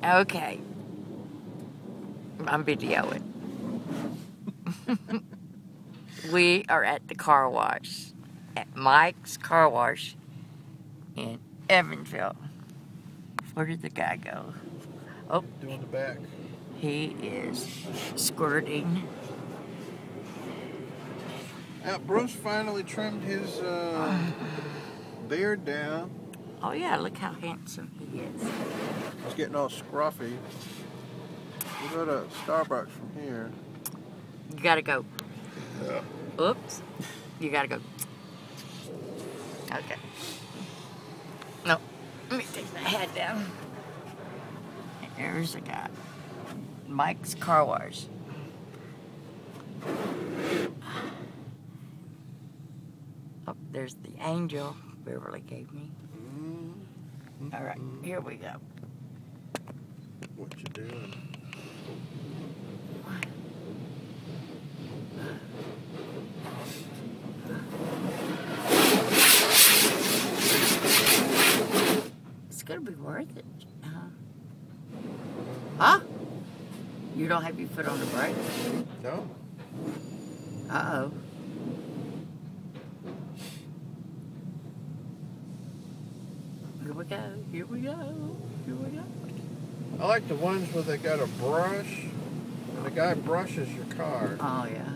Okay. I'm videoing. We are at the car wash. At Mike's Car Wash in Evansville. Where did the guy go? Oh. Doing the back. He is squirting. Bruce finally trimmed his beard down. Oh yeah, look how handsome he is. He's getting all scruffy. We go to Starbucks from here. You gotta go. Yeah. Oops. You gotta go. Okay. No. Let me take my hat down. There's the guy. Mike's Car Wash. Oh, there's the angel Beverly gave me. All right, here we go. What you doing? It's gonna be worth it. Huh? You don't have your foot on the brake? No. Uh-oh. Here we go, here we go, here we go. I like the ones where they got a brush and the guy brushes your car. Oh, yeah.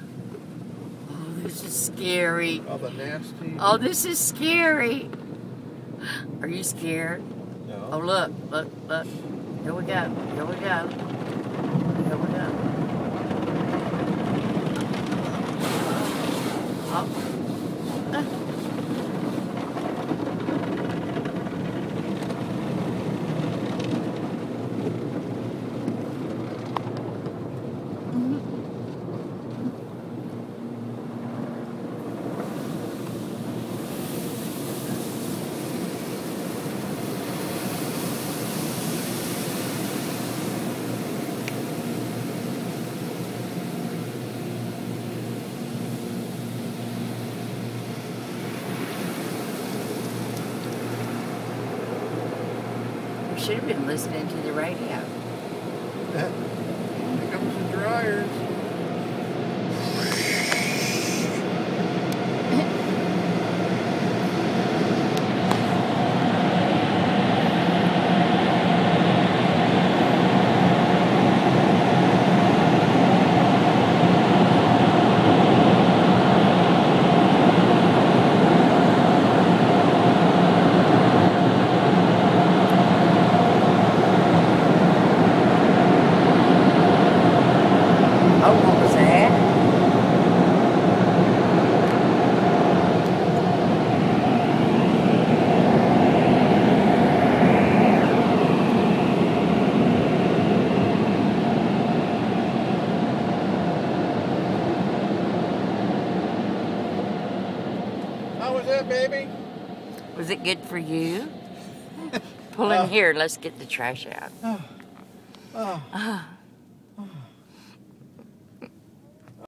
Oh, this is scary. All the nasty. Oh, this is scary. Are you scared? No. Oh, look, look, look. Here we go, here we go. Here we go. Oh. Should have been listening to the radio. Here comes the dryers. Oh, what was that? How was that, baby? Was it good for you? Pull in here, let's get the trash out. Oh.